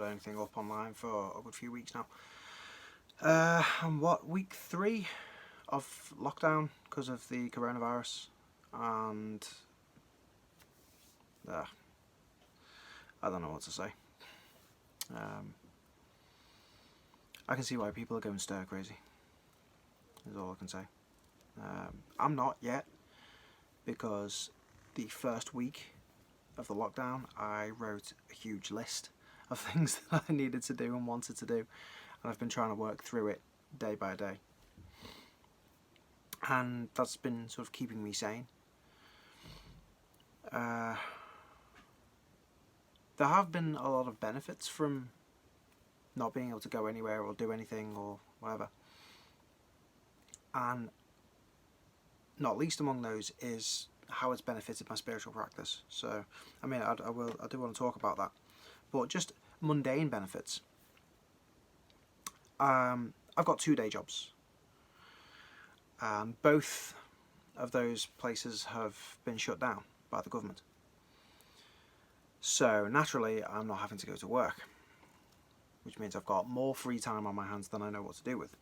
put anything up online for a good few weeks now. And week 3 of lockdown because of the coronavirus, and I don't know what to say. I can see why people are going stir crazy, is all I can say. I'm not yet, because the first week of the lockdown I wrote a huge list of things that I needed to do and wanted to do, and I've been trying to work through it day by day, and that's been sort of keeping me sane. There have been a lot of benefits from not being able to go anywhere or do anything or whatever, and not least among those is how it's benefited my spiritual practice. So, I mean, I do want to talk about that, but just mundane benefits. I've got 2 day jobs, and both of those places have been shut down by the government. So naturally, I'm not having to go to work, which means I've got more free time on my hands than I know what to do with.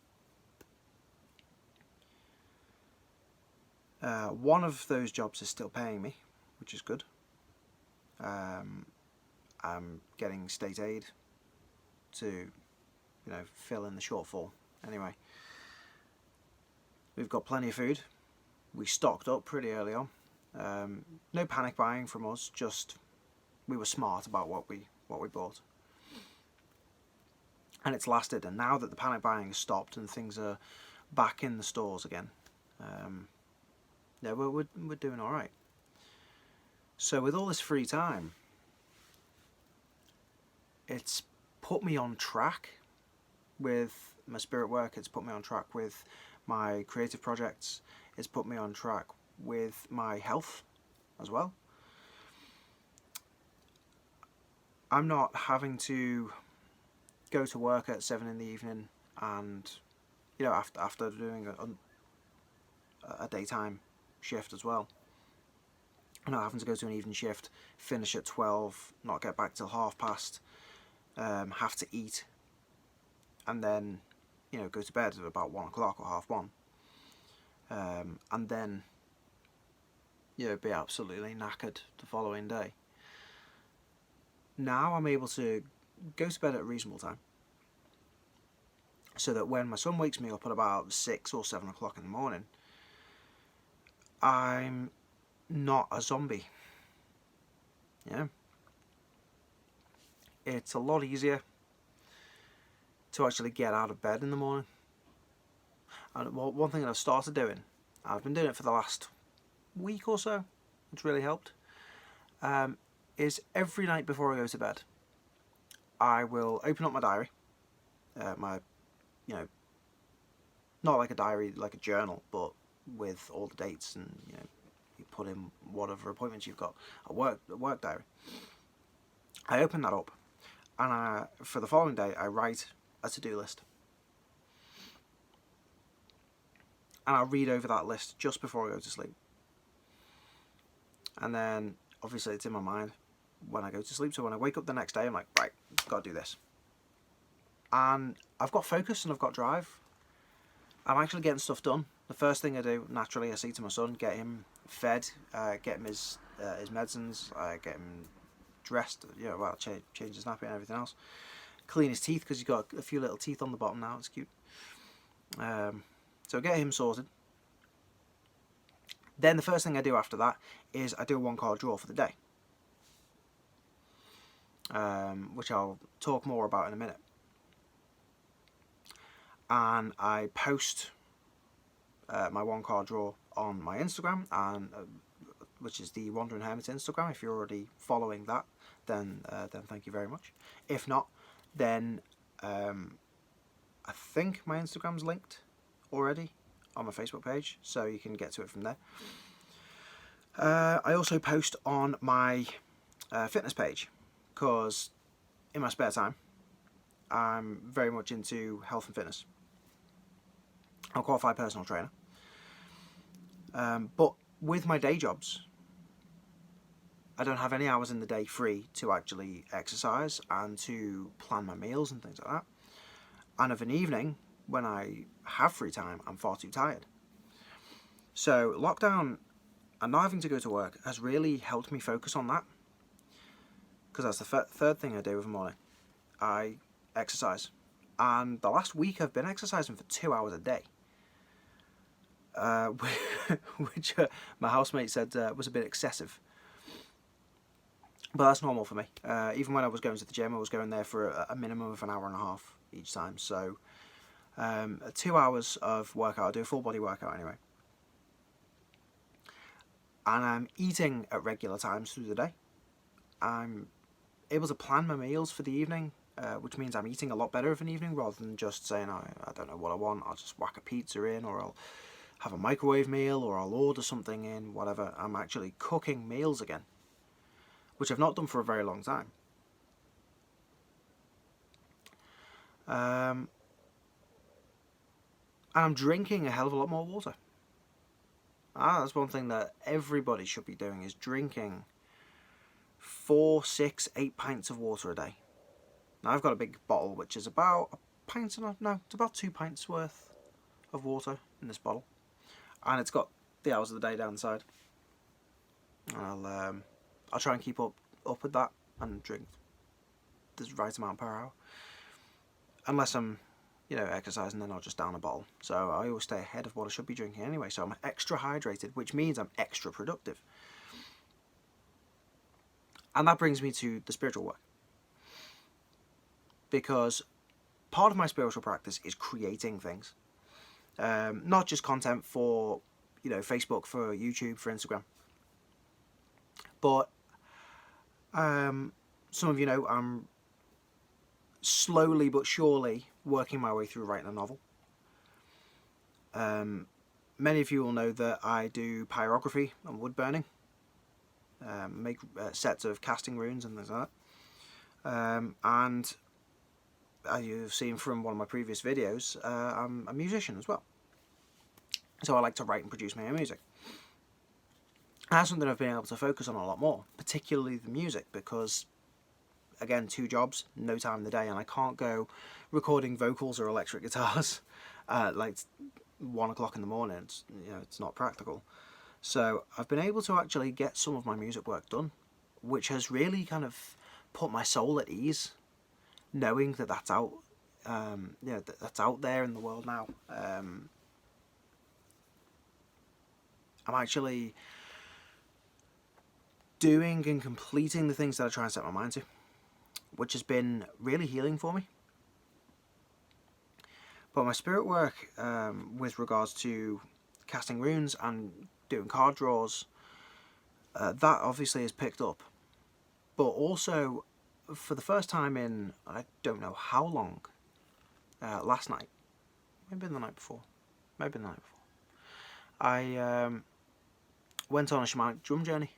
One of those jobs is still paying me, which is good. I'm getting state aid to, fill in the shortfall. Anyway, we've got plenty of food. We stocked up pretty early on. No panic buying from us, just we were smart about what we bought. And it's lasted, and now that the panic buying has stopped and things are back in the stores again, we're doing all right. So with all this free time, it's put me on track with my spirit work. It's put me on track with my creative projects. It's put me on track with my health as well. I'm not having to go to work at 7 in the evening and, after doing a daytime shift as well. I'm not having to go to an evening shift, finish at 12, not get back till past, have to eat, and then, go to bed at about 1 o'clock or 1:30, and then, be absolutely knackered the following day. Now I'm able to go to bed at a reasonable time, so that when my son wakes me up at about 6 or 7 o'clock in the morning, I'm not a zombie. It's a lot easier to actually get out of bed in the morning. And one thing that I've started doing, I've been doing it for the last week or so, it's really helped, is every night before I go to bed, I will open up my diary, not like a diary, like a journal, but with all the dates, and you put in whatever appointments you've got, a work diary. I open that up, and for the following day I write a to-do list, and I'll read over that list just before I go to sleep, and then obviously it's in my mind when I go to sleep, so when I wake up the next day I'm like, right, gotta do this, and I've got focus and I've got drive. I'm actually getting stuff done. The first thing I do, naturally, I see to my son, get him fed, get him his medicines, get him dressed, change his nappy and everything else. Clean his teeth, because he's got a few little teeth on the bottom now, it's cute. So get him sorted. Then the first thing I do after that is I do a 1-card draw for the day, which I'll talk more about in a minute. And I post my 1-card draw on my Instagram, and which is the Wandering Hermit Instagram. If you're already following that, then thank you very much. If not, then I think my Instagram's linked already on my Facebook page, so you can get to it from there. I also post on my fitness page, because in my spare time I'm very much into health and fitness. I'm a qualified personal trainer, but with my day jobs, I don't have any hours in the day free to actually exercise and to plan my meals and things like that. And of an evening, when I have free time, I'm far too tired. So lockdown and not having to go to work has really helped me focus on that. Because that's the third thing I do every morning. I exercise. And the last week I've been exercising for 2 hours a day. Which my housemate said was a bit excessive. But that's normal for me. Even when I was going to the gym, I was going there for a minimum of an hour and a half each time. So 2 hours of workout. I do a full body workout anyway. And I'm eating at regular times through the day. I'm able to plan my meals for the evening, which means I'm eating a lot better of an evening rather than just saying, I don't know what I want, I'll just whack a pizza in, or I'll have a microwave meal, or I'll order something in, whatever. I'm actually cooking meals again, which I've not done for a very long time. And I'm drinking a hell of a lot more water. That's one thing that everybody should be doing, is drinking 4, 6, 8 pints of water a day. Now I've got a big bottle which is about a pint and it's about 2 pints worth of water in this bottle, and it's got the hours of the day down the side. And I'll try and keep up with that and drink the right amount per hour. Unless I'm exercising, then I'll just down a bottle. So I always stay ahead of what I should be drinking anyway. So I'm extra hydrated, which means I'm extra productive. And that brings me to the spiritual work. Because part of my spiritual practice is creating things. Not just content for, Facebook, for YouTube, for Instagram. But some of you know I'm slowly but surely working my way through writing a novel. Many of you will know that I do pyrography and wood burning. Make sets of casting runes and things like that. And as you've seen from one of my previous videos, I'm a musician as well. So I like to write and produce my own music. That's something I've been able to focus on a lot more, particularly the music, because again, 2 jobs, no time in the day, and I can't go recording vocals or electric guitars like 1 o'clock in the morning. It's not practical. So I've been able to actually get some of my music work done, which has really kind of put my soul at ease, knowing that that's out, that's out there in the world now. I'm actually doing and completing the things that I try and set my mind to, which has been really healing for me. But my spirit work, with regards to casting runes and doing card draws, that obviously has picked up. But also, for the first time in, I don't know how long, last night, maybe the night before, I went on a shamanic drum journey,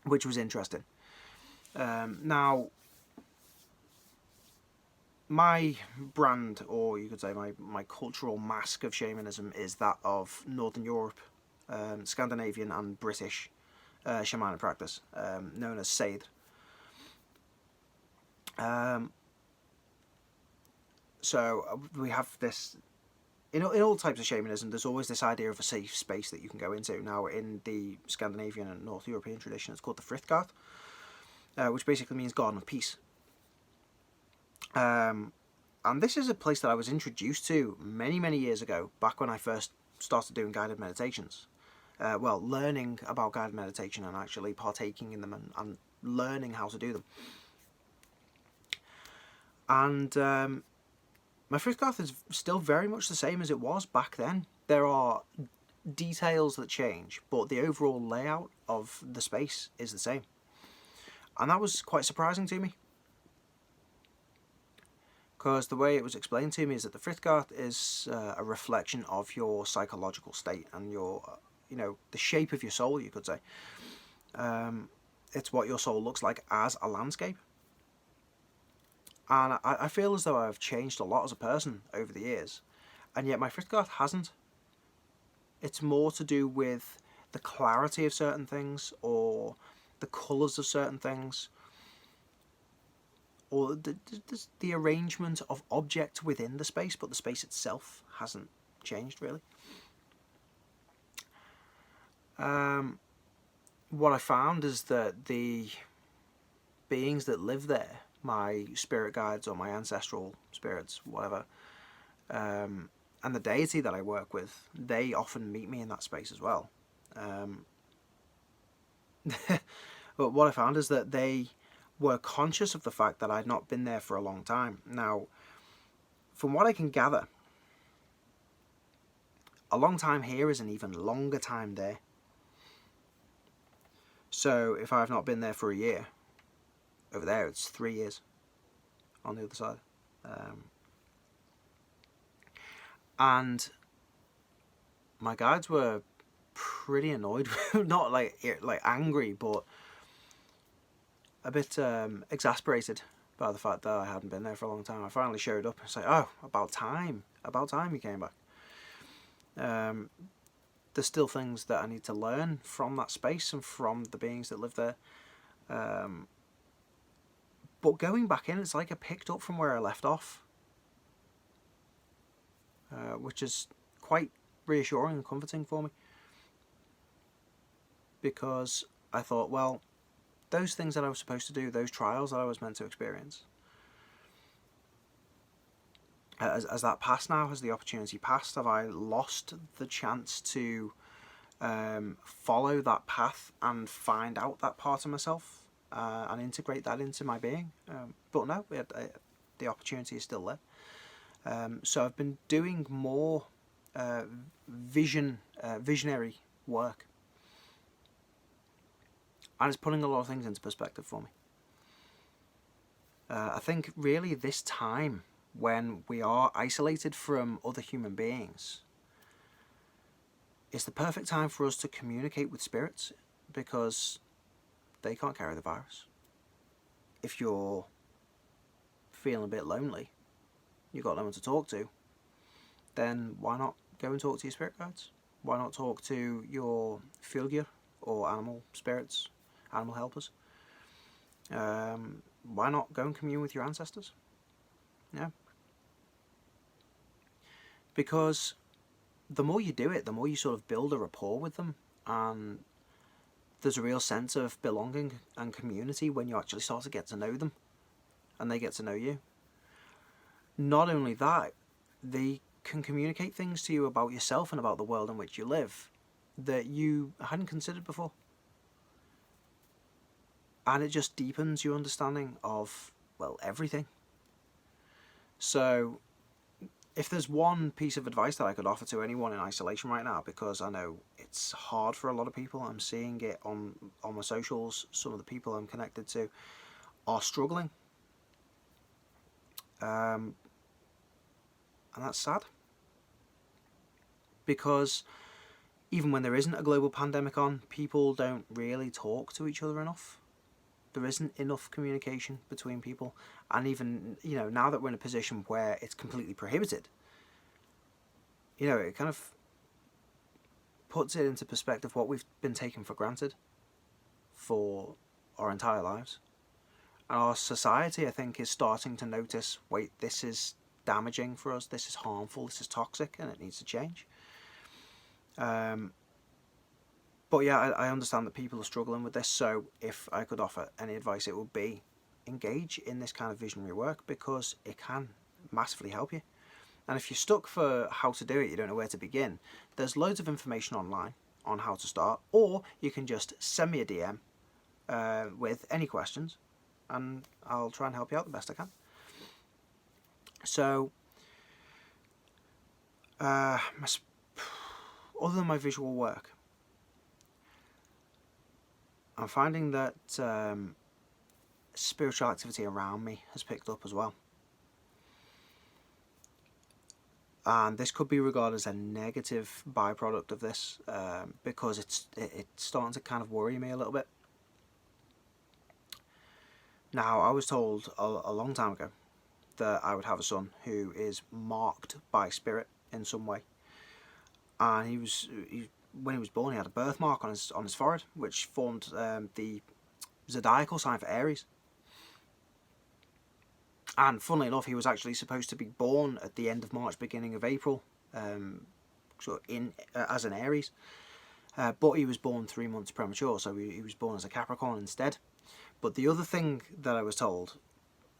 which was interesting. Now, my brand, or you could say my cultural mask of shamanism, is that of Northern Europe, Scandinavian and British shamanic practice, known as Seidr. So we have this, in all types of shamanism, there's always this idea of a safe space that you can go into. Now, in the Scandinavian and North European tradition, it's called the Frithgard, which basically means garden of peace. And this is a place that I was introduced to many, many years ago, back when I first started doing guided meditations. Learning about guided meditation and actually partaking in them and learning how to do them. And my Frithgard is still very much the same as it was back then. There are details that change, but the overall layout of the space is the same. And that was quite surprising to me, because the way it was explained to me is that the Frithgard is a reflection of your psychological state and your, the shape of your soul, you could say. It's what your soul looks like as a landscape. And I feel as though I've changed a lot as a person over the years, and yet my Frithgard hasn't. It's more to do with the clarity of certain things, or the colours of certain things, or the arrangement of object within the space, but the space itself hasn't changed really. What I found is that the beings that live there, my spirit guides or my ancestral spirits, whatever, and the deity that I work with, they often meet me in that space as well. But what I found is that they were conscious of the fact that I'd not been there for a long time. Now, from what I can gather, a long time here is an even longer time there. So if I've not been there for a year, over there it's 3 years on the other side. And my guides were pretty annoyed, not like angry, but a bit exasperated by the fact that I hadn't been there for a long time. I finally showed up and it's like, oh, about time you came back. There's still things that I need to learn from that space and from the beings that live there. But going back in, it's like I picked up from where I left off, which is quite reassuring and comforting for me. Because I thought, well, those things that I was supposed to do, those trials that I was meant to experience, as that passed now, has the opportunity passed, have I lost the chance to follow that path and find out that part of myself and integrate that into my being? But no, the opportunity is still there. So I've been doing more visionary work, and it's putting a lot of things into perspective for me. I think really this time, when we are isolated from other human beings, is the perfect time for us to communicate with spirits, because they can't carry the virus. If you're feeling a bit lonely, you've got no one to talk to, then why not go and talk to your spirit guides? Why not talk to your fylgja or animal spirits, animal helpers? Why not go and commune with your ancestors? Yeah. Because the more you do it, the more you sort of build a rapport with them, and there's a real sense of belonging and community when you actually start to get to know them and they get to know you. Not only that, they can communicate things to you about yourself and about the world in which you live that you hadn't considered before. And it just deepens your understanding of, well, everything. So if there's one piece of advice that I could offer to anyone in isolation right now, because I know it's hard for a lot of people, I'm seeing it on my socials, some of the people I'm connected to are struggling. And that's sad. Because even when there isn't a global pandemic on, people don't really talk to each other enough. There isn't enough communication between people. And even, now that we're in a position where it's completely prohibited, it kind of puts it into perspective what we've been taking for granted for our entire lives. And our society, I think, is starting to notice, wait, this is damaging for us, this is harmful, this is toxic, and it needs to change. But yeah, I understand that people are struggling with this, so if I could offer any advice, it would be engage in this kind of visionary work, because it can massively help you. And if you're stuck for how to do it, you don't know where to begin, there's loads of information online on how to start, or you can just send me a DM with any questions, and I'll try and help you out the best I can. So, other than my visual work, I'm finding that spiritual activity around me has picked up as well. And this could be regarded as a negative byproduct of this, because it's starting to kind of worry me a little bit. Now, I was told a long time ago that I would have a son who is marked by spirit in some way. And he when he was born, he had a birthmark on his forehead, which formed the zodiacal sign for Aries. And funnily enough, he was actually supposed to be born at the end of March, beginning of April, sort of as an Aries. But he was born 3 months premature, so he was born as a Capricorn instead. But the other thing that I was told,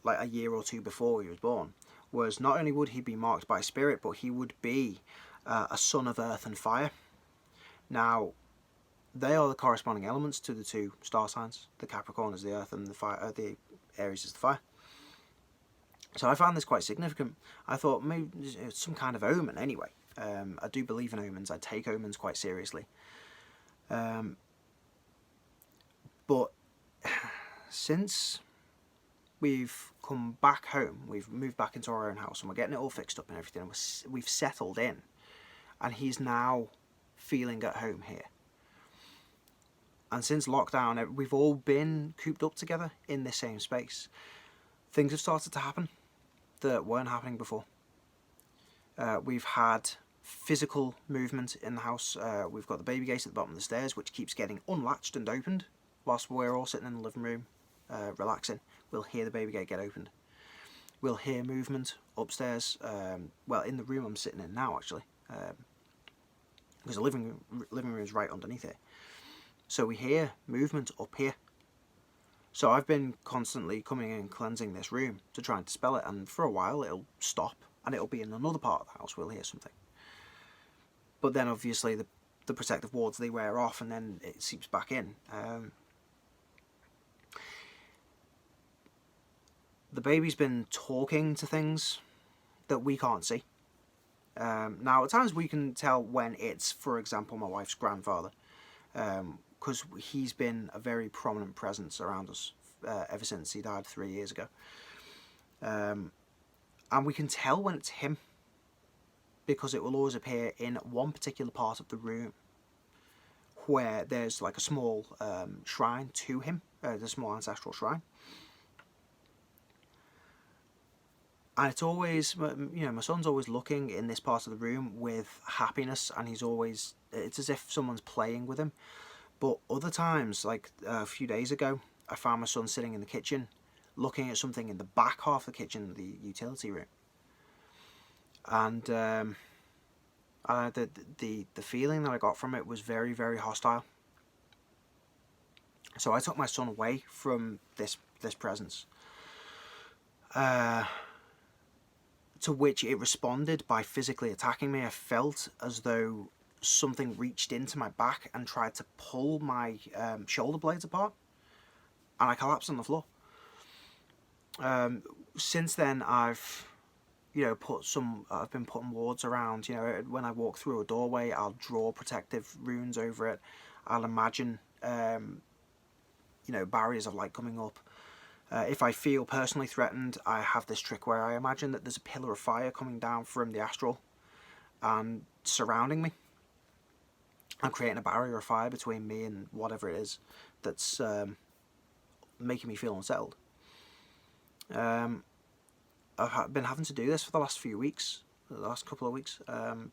like a year or two before he was born, was not only would he be marked by spirit, but he would be a son of earth and fire. Now, they are the corresponding elements to the two star signs. The Capricorn is the earth and the Aries is the fire. So I found this quite significant. I thought maybe it's some kind of omen anyway. I do believe in omens. I take omens quite seriously. But since we've come back home, we've moved back into our own house, and we're getting it all fixed up and everything, and we've settled in, and he's now feeling at home here. And since lockdown, we've all been cooped up together in this same space. Things have started to happen that weren't happening before. We've had physical movement in the house. We've got the baby gate at the bottom of the stairs, which keeps getting unlatched and opened whilst we're all sitting in the living room relaxing. We'll hear the baby gate get opened. We'll hear movement upstairs, well, in the room I'm sitting in now, actually, because the living room is right underneath it. So we hear movement up here. So I've been constantly coming in and cleansing this room to try and dispel it, and for a while it'll stop, and it'll be in another part of the house we'll hear something. But then obviously the protective wards, they wear off, and then it seeps back in. The baby's been talking to things that we can't see. Now, at times we can tell when it's, for example, my wife's grandfather, because he's been a very prominent presence around us ever since he died 3 years ago. And we can tell when it's him, because it will always appear in one particular part of the room where there's like a small shrine to him, the small ancestral shrine. And it's always, you know, my son's always looking in this part of the room with happiness, and it's as if someone's playing with him. But other times, like a few days ago, I found my son sitting in the kitchen looking at something in the back half of the kitchen, the utility room. And the feeling that I got from it was very, very hostile. So I took my son away from this presence. To which it responded by physically attacking me. I felt as though something reached into my back and tried to pull my shoulder blades apart, and I collapsed on the floor. Since then, I've been putting wards around. You know, when I walk through a doorway, I'll draw protective runes over it. I'll imagine, barriers of light coming up. If I feel personally threatened, I have this trick where I imagine that there's a pillar of fire coming down from the astral and surrounding me. I'm creating a barrier of fire between me and whatever it is that's making me feel unsettled. I've been having to do this for the last couple of weeks. I'm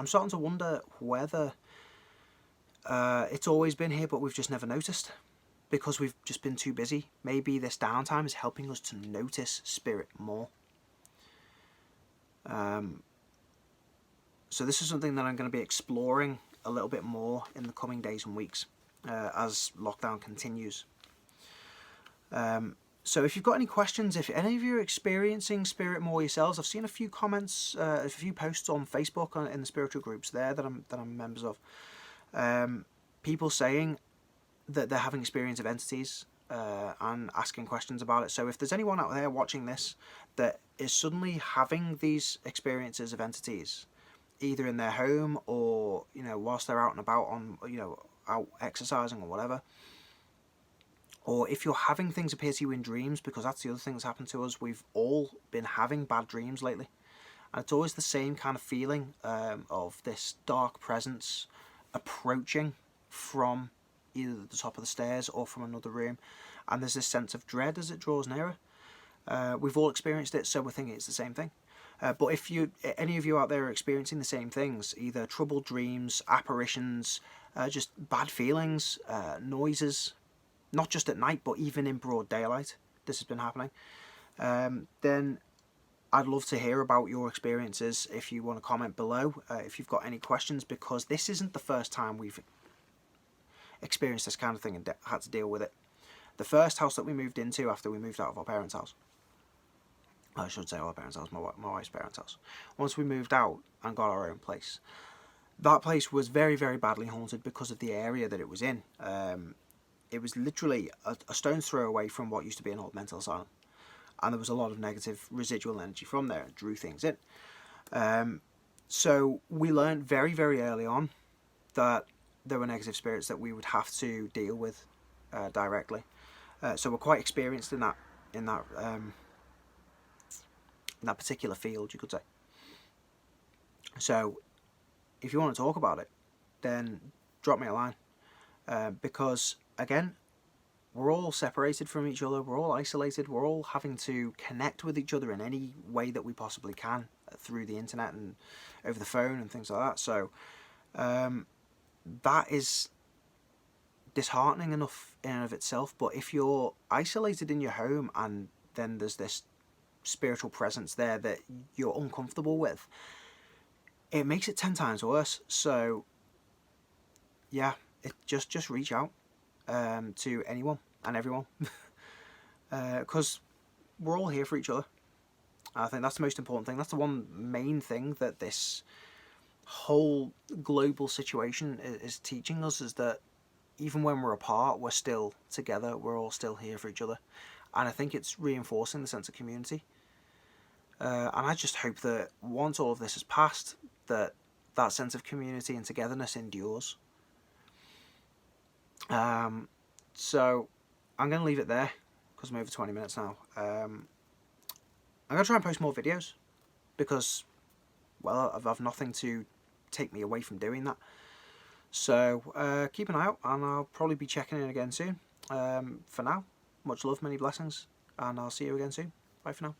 starting to wonder whether it's always been here, but we've just never noticed, because we've just been too busy. Maybe this downtime is helping us to notice spirit more. So this is something that I'm going to be exploring a little bit more in the coming days and weeks as lockdown continues. So if you've got any questions, if any of you are experiencing spirit more yourselves, I've seen a few comments, a few posts on Facebook in the spiritual groups there that I'm members of. People saying that they're having experience of entities and asking questions about it. So if there's anyone out there watching this that is suddenly having these experiences of entities, either in their home or, you know, whilst they're out and about on, you know, out exercising or whatever, or if you're having things appear to you in dreams, because that's the other thing that's happened to us. We've all been having bad dreams lately, and it's always the same kind of feeling of this dark presence approaching from either the top of the stairs or from another room, and there's this sense of dread as it draws nearer. We've all experienced it, so we're thinking it's the same thing. But if any of you out there are experiencing the same things, either troubled dreams, apparitions, just bad feelings, noises, not just at night, but even in broad daylight, this has been happening, then I'd love to hear about your experiences. If you want to comment below, if you've got any questions, because this isn't the first time we've experienced this kind of thing and had to deal with it. The first house that we moved into after we moved out of our parents' house, I should say our parents' house, my wife's parents' house. Once we moved out and got our own place, that place was very, very badly haunted because of the area that it was in. It was literally a stone's throw away from what used to be an old mental asylum. And there was a lot of negative residual energy from there. It drew things in. So we learned very, very early on that there were negative spirits that we would have to deal with directly. So we're quite experienced in that particular field, you could say. So if you want to talk about it, then drop me a line, because again, we're all separated from each other, we're all isolated, we're all having to connect with each other in any way that we possibly can through the internet and over the phone and things like that. So that is disheartening enough in and of itself. But if you're isolated in your home and then there's this spiritual presence there that you're uncomfortable with, it makes it 10 times worse. So yeah, just reach out to anyone and everyone, because we're all here for each other. I think that's the most important thing. That's the one main thing that this whole global situation is teaching us, is that even when we're apart, we're still together, we're all still here for each other. And I think it's reinforcing the sense of community. And I just hope that once all of this has passed, that sense of community and togetherness endures. So I'm going to leave it there because I'm over 20 minutes now. I'm going to try and post more videos because, well, I've nothing to take me away from doing that. So keep an eye out, and I'll probably be checking in again soon. For now, much love, many blessings, and I'll see you again soon. Bye for now.